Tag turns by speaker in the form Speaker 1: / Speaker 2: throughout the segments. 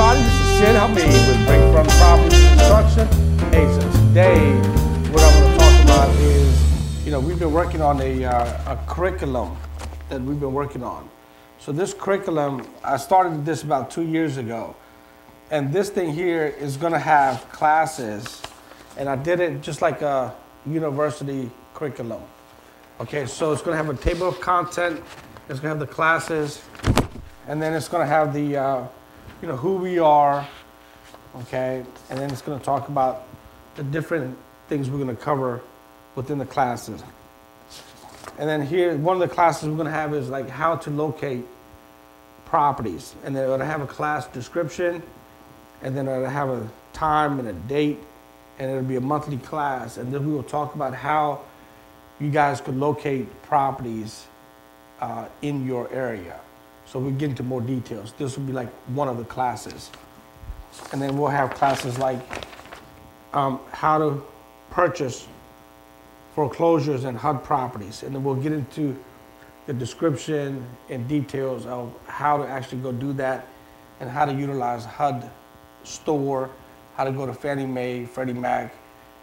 Speaker 1: everybody, this is Hameed with Brickfront Property Construction. Hey, so today, what I want to talk about is, we've been working on a curriculum that we've been working on. So this curriculum, I started this about 2 years ago. And this thing here is going to have classes, and I did it just like a university curriculum. Okay, so it's going to have a table of content, it's going to have the classes, and then it's going to have the, who we are, okay, and then it's going to talk about the different things we're going to cover within the classes. And then here, one of the classes we're going to have is like how to locate properties, and then it'll have a class description, and then it'll have a time and a date, and it'll be a monthly class, and then we will talk about how you guys could locate properties in your area. So we'll get into more details. This will be like one of the classes. And then we'll have classes like how to purchase foreclosures and HUD properties. And then we'll get into the description and details of how to actually go do that and how to utilize HUD store, how to go to Fannie Mae, Freddie Mac,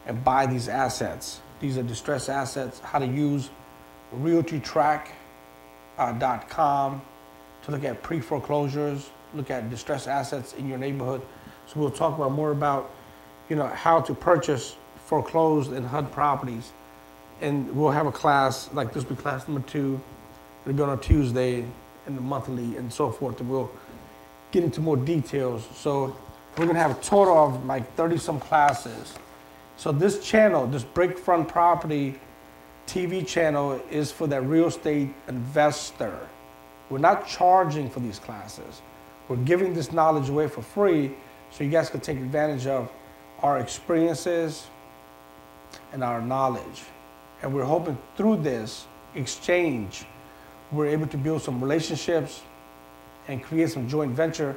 Speaker 1: and buy these assets. These are distressed assets, how to use realtytrack.com to look at pre-foreclosures, look at distressed assets in your neighborhood. So we'll talk about more about, how to purchase foreclosed and HUD properties. And we'll have a class, like this will be class number 2. It'll be on a Tuesday and the monthly and so forth. And we'll get into more details. So we're gonna have a total of like 30-some classes. So this channel, this Brickfront Property TV channel is for that real estate investor. We're not charging for these classes. We're giving this knowledge away for free so you guys can take advantage of our experiences and our knowledge. And we're hoping through this exchange, we're able to build some relationships and create some joint venture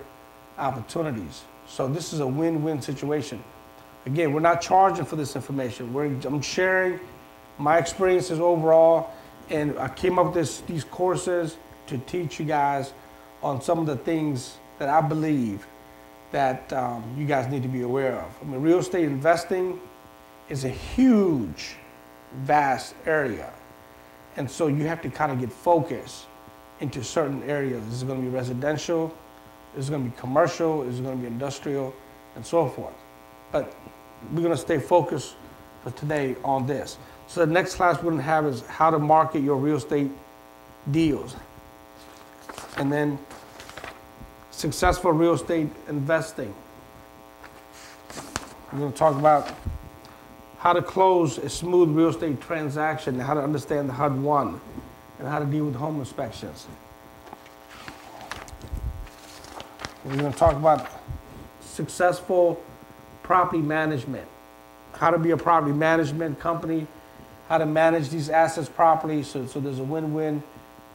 Speaker 1: opportunities. So this is a win-win situation. Again, we're not charging for this information. I'm sharing my experiences overall, and I came up with these courses to teach you guys on some of the things that I believe that you guys need to be aware of. I mean, real estate investing is a huge, vast area. And so you have to kind of get focused into certain areas. This is going to be residential, this is going to be commercial, this is going to be industrial, and so forth. But we're going to stay focused for today on this. So the next class we're going to have is how to market your real estate deals. And then successful real estate investing. We're going to talk about how to close a smooth real estate transaction, how to understand the HUD 1, and how to deal with home inspections. We're going to talk about successful property management, how to be a property management company, how to manage these assets properly so there's a win-win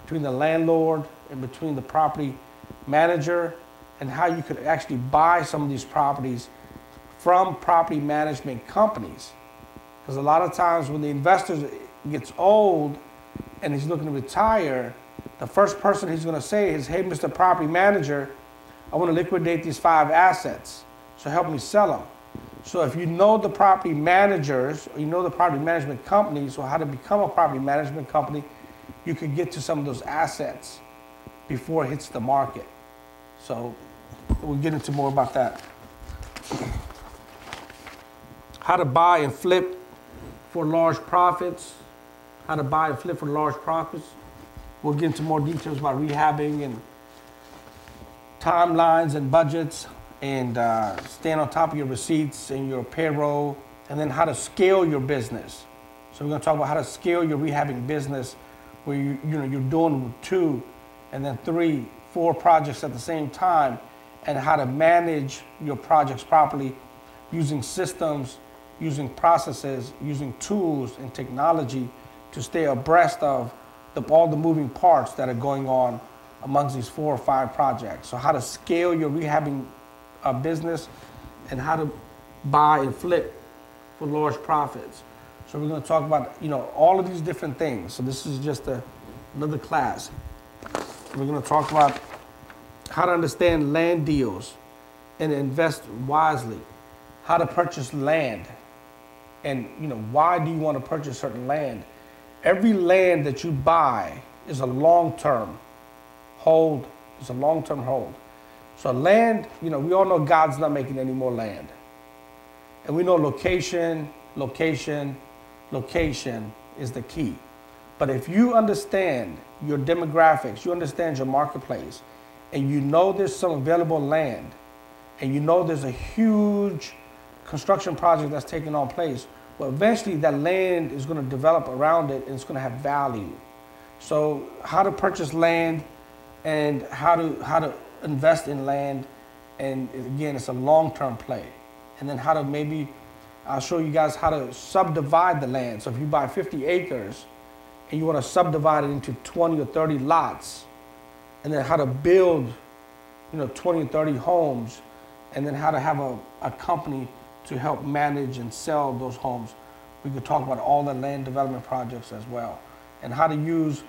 Speaker 1: between the landlord and between the property manager, and how you could actually buy some of these properties from property management companies. Because a lot of times when the investor gets old and he's looking to retire, the first person he's going to say is, hey, Mr. Property Manager, I want to liquidate these 5 assets, so help me sell them. So if you know the property managers, or you know the property management companies, or how to become a property management company, you could get to some of those assets before it hits the market. So we'll get into more about that. How to buy and flip for large profits. How to buy and flip for large profits. We'll get into more details about rehabbing and timelines and budgets, and staying on top of your receipts and your payroll, and then how to scale your business. So we're going to talk about how to scale your rehabbing business, where you're doing 2 and then 3, 4 projects at the same time, and how to manage your projects properly using systems, using processes, using tools and technology to stay abreast of all the moving parts that are going on amongst these 4 or 5 projects. So how to scale your rehabbing business, and how to buy and flip for large profits. So we're going to talk about all of these different things. So this is just another class. We're going to talk about how to understand land deals, and invest wisely, how to purchase land, and why do you want to purchase certain land. Every land that you buy is a long-term hold. It's a long-term hold. So land, we all know God's not making any more land. And we know location, location, location is the key. But if you understand your demographics, you understand your marketplace, and you know there's some available land, and you know there's a huge construction project that's taking on place, well, eventually that land is going to develop around it and it's going to have value. So how to purchase land and how to invest in land, and again, it's a long-term play. And then how to maybe, I'll show you guys how to subdivide the land. So if you buy 50 acres and you want to subdivide it into 20 or 30 lots, and then how to build 20 or 30 homes, and then how to have a company to help manage and sell those homes. We could talk about all the land development projects as well, and how to use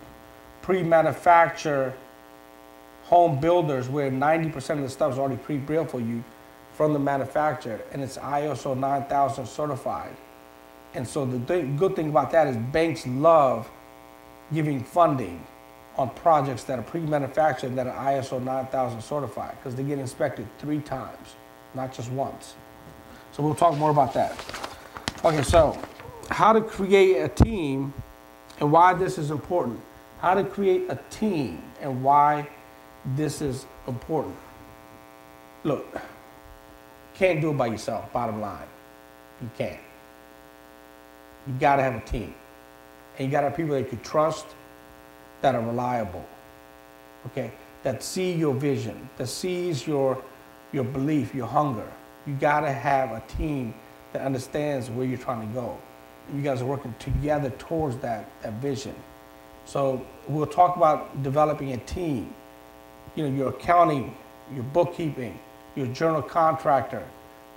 Speaker 1: pre-manufactured home builders where 90% of the stuff is already pre-built for you from the manufacturer, and it's ISO 9000 certified. And so the good thing about that is banks love giving funding on projects that are pre-manufactured that are ISO 9000 certified, because they get inspected 3 times, not just once. So we'll talk more about that. Okay, so how to create a team and why this is important. How to create a team and why this is important. Look, can't do it by yourself, bottom line. You can't. You gotta have a team. And you gotta have people that you can trust, that are reliable, okay? That see your vision, that sees your belief, your hunger. You gotta have a team that understands where you're trying to go. You guys are working together towards that vision. So we'll talk about developing a team. Your accounting, your bookkeeping, your general contractor,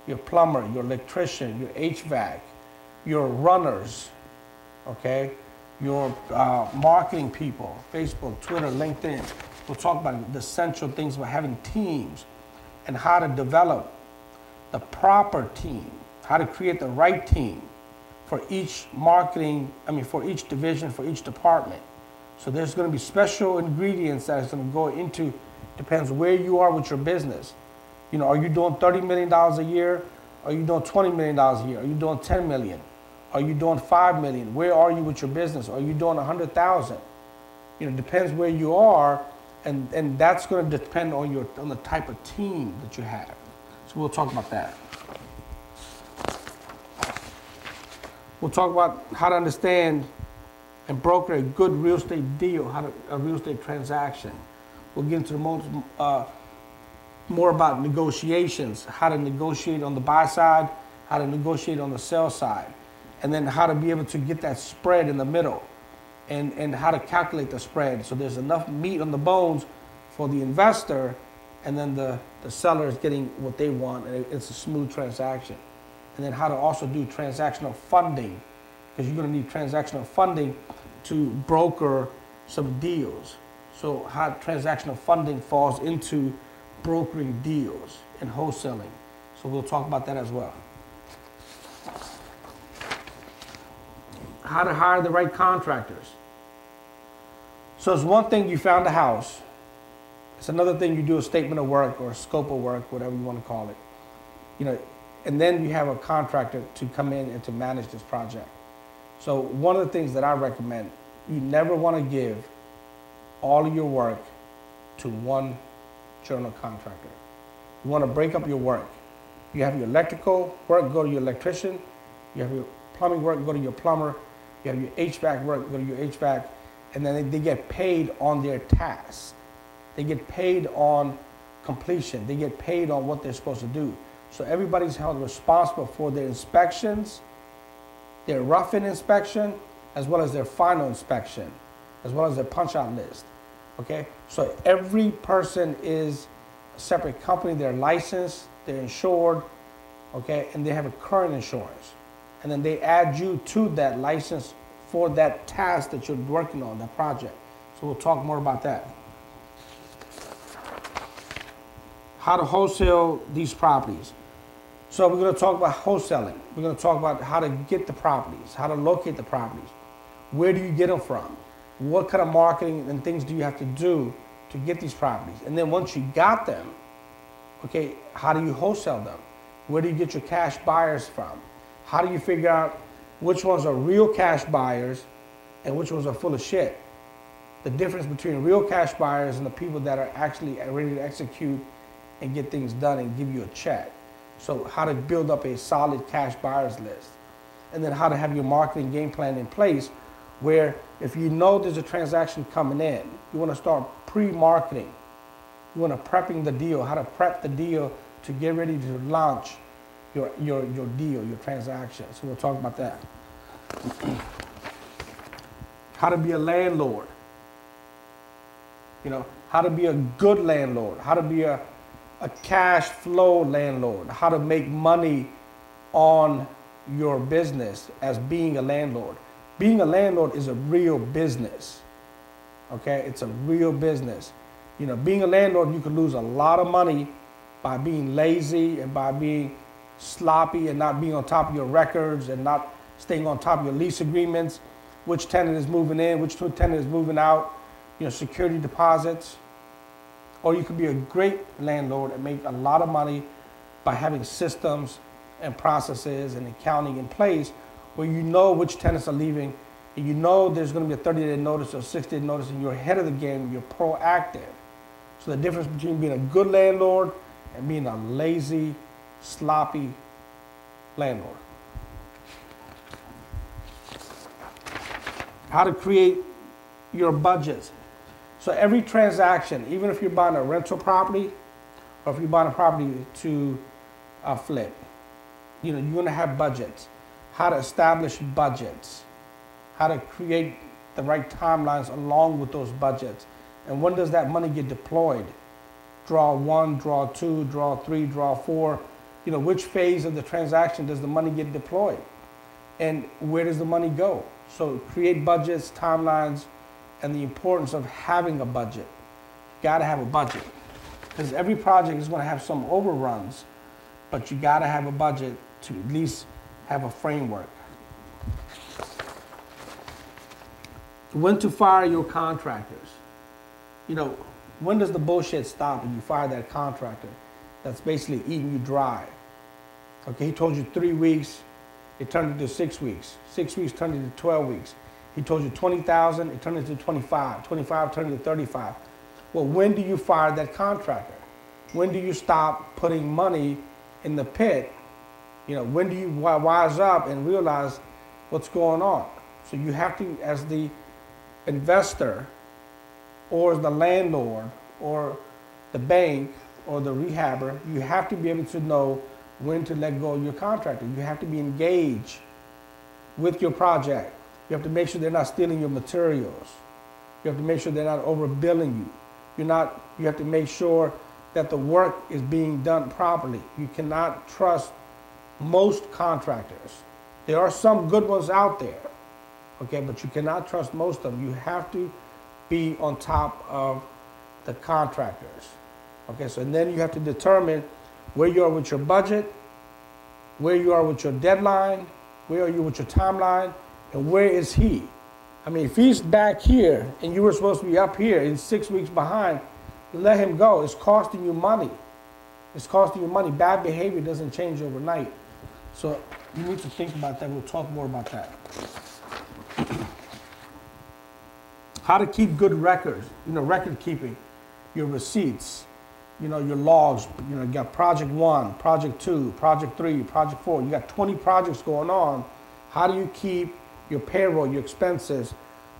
Speaker 1: your plumber, your electrician, your HVAC, your runners, okay? Your marketing people, Facebook, Twitter, LinkedIn. We'll talk about the essential things about having teams and how to develop the proper team, how to create the right team for each for each division, for each department. So there's going to be special ingredients that is going to go into, depends where you are with your business. Are you doing $30 million a year? Are you doing $20 million a year? Are you doing $10 million? Are you doing $5 million? Where are you with your business? Are you doing 100,000? Depends where you are, and that's going to depend on the type of team that you have. So we'll talk about that. We'll talk about how to understand and broker a good real estate deal, a real estate transaction. We'll get into the more about negotiations, how to negotiate on the buy side, how to negotiate on the sell side, and then how to be able to get that spread in the middle, and how to calculate the spread so there's enough meat on the bones for the investor, and then the seller is getting what they want, and it's a smooth transaction. And then how to also do transactional funding, because you're going to need transactional funding to broker some deals. So how transactional funding falls into brokering deals and wholesaling. So we'll talk about that as well. How to hire the right contractors. So it's one thing you found a house. It's another thing you do a statement of work or a scope of work, whatever you want to call it. And then you have a contractor to come in and to manage this project. So one of the things that I recommend, you never want to give all of your work to one general contractor. You want to break up your work. You have your electrical work, go to your electrician. You have your plumbing work, go to your plumber. You have your HVAC work, go to your HVAC. And then they get paid on their tasks. They get paid on completion. They get paid on what they're supposed to do. So everybody's held responsible for their inspections, their rough-in inspection, as well as their final inspection, as well as their punch-out list. Okay? So every person is a separate company. They're licensed, they're insured, okay, and they have a current insurance. And then they add you to that license for that task that you're working on, that project. So we'll talk more about that. how to wholesale these properties. So we're going to talk about wholesaling. We're going to talk about how to get the properties, how to locate the properties. Where do you get them from? What kind of marketing and things do you have to do to get these properties? And then once you got them, okay, how do you wholesale them? Where do you get your cash buyers from? How do you figure out which ones are real cash buyers and which ones are full of shit? The difference between real cash buyers and the people that are actually ready to execute and get things done and give you a check. So how to build up a solid cash buyers list. And then how to have your marketing game plan in place where if you know there's a transaction coming in, you want to start pre-marketing. You want to prepping the deal, how to prep the deal to get ready to launch your deal, your transaction. So we'll talk about that. How to be a landlord. You know, how to be a good landlord, how to be a cash flow landlord, how to make money on your business as being a landlord. Being a landlord is a real business, okay? It's a real business. You know, being a landlord, you could lose a lot of money by being lazy and by being sloppy and not being on top of your records and not staying on top of your lease agreements, which tenant is moving in, which tenant is moving out, you know, security deposits. Or you could be a great landlord and make a lot of money by having systems and processes and accounting in place where you know which tenants are leaving and you know there's going to be a 30-day notice or 60-day notice and you're ahead of the game, you're proactive. So the difference between being a good landlord and being a lazy, sloppy landlord. How to create your budgets. So every transaction, even if you're buying a rental property or if you're buying a property to flip, you know, you're going to have budgets. How to establish budgets. How to create the right timelines along with those budgets. And when does that money get deployed? Draw 1, draw 2, draw 3, draw 4. You know, which phase of the transaction does the money get deployed? And where does the money go? So create budgets, timelines, and the importance of having a budget. You gotta have a budget. Because every project is gonna have some overruns, but you gotta have a budget to at least have a framework. When to fire your contractors. You know, when does the bullshit stop and you fire that contractor that's basically eating you dry? Okay, he told you 3 weeks, it turned into 6 weeks. 6 weeks turned into 12 weeks. He told you 20,000, it turned into 25. 25 turned into 35. Well, when do you fire that contractor? When do you stop putting money in the pit? You know, when do you wise up and realize what's going on? So you have to, as the investor or the landlord or the bank or the rehabber, you have to be able to know when to let go of your contractor. You have to be engaged with your project. You have to make sure they're not stealing your materials. You have to make sure they're not overbilling you. You have to make sure that the work is being done properly. You cannot trust most contractors. There are some good ones out there, okay, but you cannot trust most of them. You have to be on top of the contractors, okay? So and then you have to determine where you are with your budget, where you are with your deadline, where are you with your timeline, and where is he? I mean, if he's back here and you were supposed to be up here in 6 weeks behind, let him go. It's costing you money. It's costing you money. Bad behavior doesn't change overnight. So you need to think about that. We'll talk more about that. How to keep good records. You know, record keeping, your receipts, you know, your logs. You know, you got project 1, project 2, project 3, project 4. You got 20 projects going on. How do you keep your payroll, your expenses,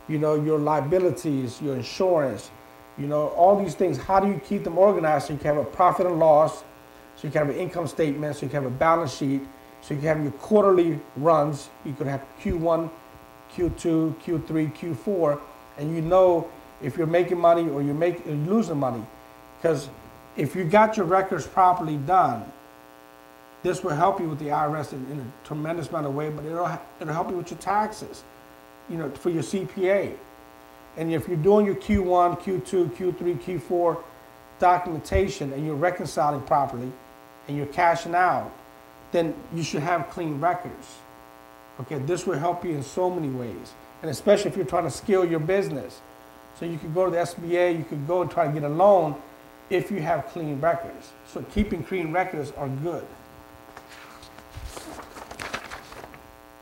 Speaker 1: you know, your liabilities, your insurance, you know, all these things? How do you keep them organized so you can have a profit and loss, so you can have an income statement, so you can have a balance sheet, so you can have your quarterly runs. You could have Q1, Q2, Q3, Q4, and you know if you're making money or you're losing money. Because if you got your records properly done, this will help you with the IRS in a tremendous amount of way, but it'll help you with your taxes, you know, for your CPA. And if you're doing your Q1, Q2, Q3, Q4, documentation and you're reconciling properly and you're cashing out, then you should have clean records. Okay, this will help you in so many ways, and especially if you're trying to scale your business. So you could go to the SBA, you could go and try to get a loan if you have clean records. So keeping clean records are good.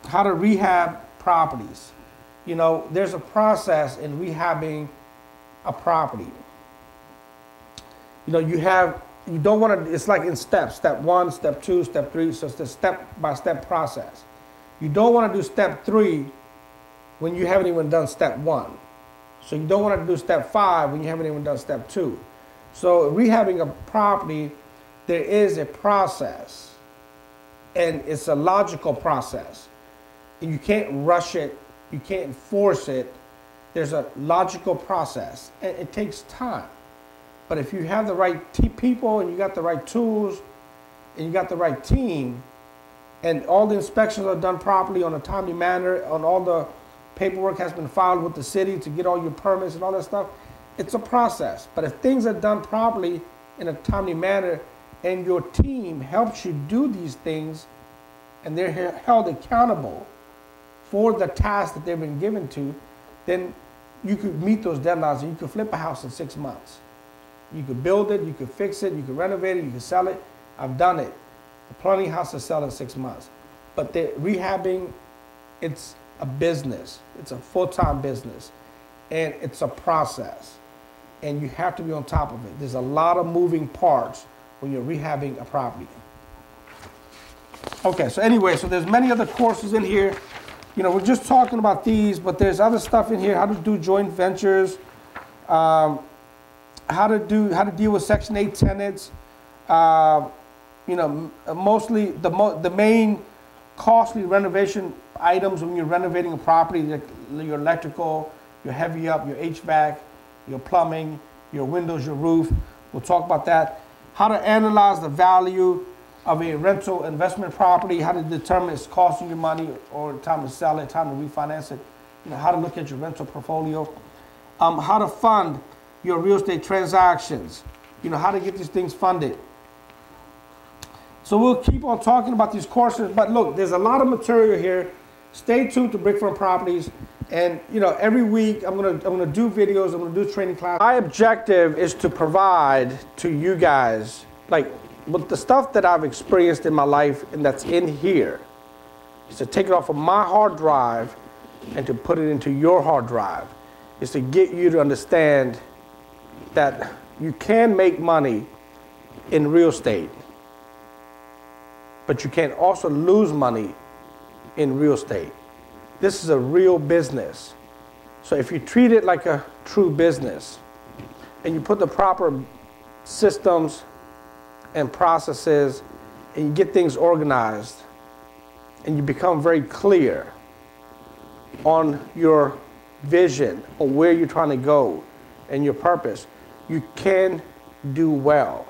Speaker 1: How to rehab properties. You know, there's a process in rehabbing a property. You know, you don't want to, it's like in steps, step 1, step 2, step 3, so it's a step-by-step process. You don't want to do step 3 when you haven't even done step 1. So you don't want to do step 5 when you haven't even done step 2. So rehabbing a property, there is a process, and it's a logical process. And you can't rush it, you can't force it. There's a logical process, and it takes time. But if you have the right people and you got the right tools and you got the right team, and all the inspections are done properly on a timely manner, and all the paperwork has been filed with the city to get all your permits and all that stuff, it's a process. But if things are done properly in a timely manner and your team helps you do these things and they're held accountable for the task that they've been given to, then you could meet those deadlines and you could flip a house in 6 months. You could build it, you could fix it, you could renovate it, you could sell it. I've done it. Plenty of houses sell in 6 months. But the rehabbing, it's a business. It's a full-time business. And it's a process. And you have to be on top of it. There's a lot of moving parts when you're rehabbing a property. Okay, so anyway, so there's many other courses in here. You know, we're just talking about these, but there's other stuff in here. How to do joint ventures, how to deal with Section 8 tenants. You know, mostly the main costly renovation items when you're renovating a property, like your electrical, your heavy up, your HVAC, your plumbing, your windows, your roof. We'll talk about that. How to analyze the value of a rental investment property, how to determine it's costing you money or time to sell it, time to refinance it. You know, how to look at your rental portfolio. How to fund your real estate transactions. You know, how to get these things funded. So we'll keep on talking about these courses, but look, there's a lot of material here. Stay tuned to Brickfront Properties, and you know, every week I'm gonna do videos, I'm gonna do training classes. My objective is to provide to you guys, like with the stuff that I've experienced in my life and that's in here, is to take it off of my hard drive and to put it into your hard drive. Is to get you to understand that you can make money in real estate, but you can also lose money in real estate. This is a real business. So if you treat it like a true business and you put the proper systems and processes and you get things organized and you become very clear on your vision, on where you're trying to go and your purpose, you can do well.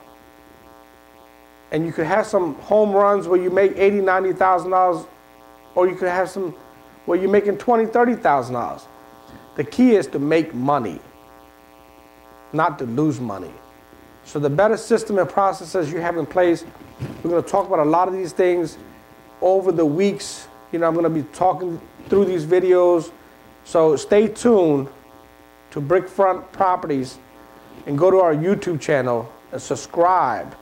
Speaker 1: And you could have some home runs where you make $80,000, $90,000, or you could have some where you're making $20,000, $30,000. The key is to make money, not to lose money. So the better system and processes you have in place, we're going to talk about a lot of these things over the weeks. You know, I'm going to be talking through these videos. So stay tuned to Brickfront Properties and go to our YouTube channel and subscribe,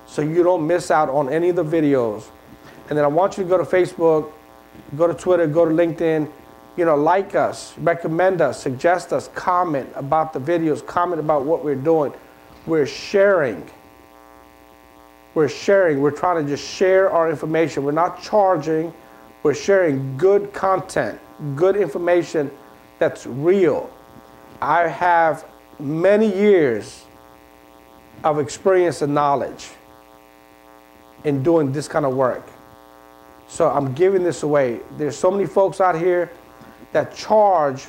Speaker 1: so you don't miss out on any of the videos. And then I want you to go to Facebook, go to Twitter, go to LinkedIn, you know, like us, recommend us, suggest us, comment about the videos, comment about what we're doing. We're sharing. We're sharing. We're trying to just share our information. We're not charging. We're sharing good content, good information that's real. I have many years of experience and knowledge in doing this kind of work. So I'm giving this away. There's so many folks out here that charge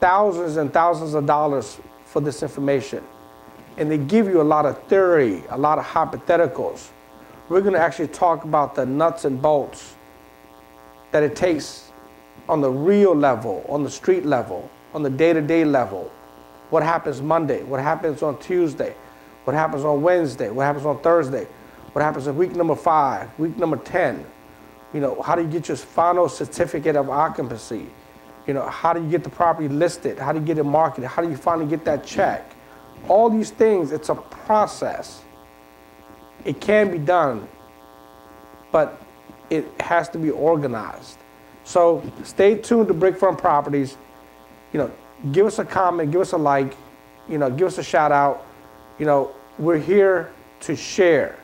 Speaker 1: thousands and thousands of dollars for this information. And they give you a lot of theory, a lot of hypotheticals. We're going to actually talk about the nuts and bolts that it takes on the real level, on the street level, on the day-to-day level. What happens Monday? What happens on Tuesday? What happens on Wednesday? What happens on Thursday? What happens in week number 5, week number 10? You know, how do you get your final certificate of occupancy? You know, how do you get the property listed? How do you get it marketed? How do you finally get that check? All these things, it's a process. It can be done, but it has to be organized. So stay tuned to Brickfront Properties. You know, give us a comment, give us a like, you know, give us a shout out. You know, we're here to share.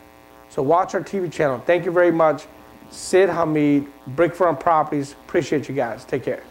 Speaker 1: So watch our TV channel. Thank you very much. Sid Hameed, Brickfront Properties. Appreciate you guys. Take care.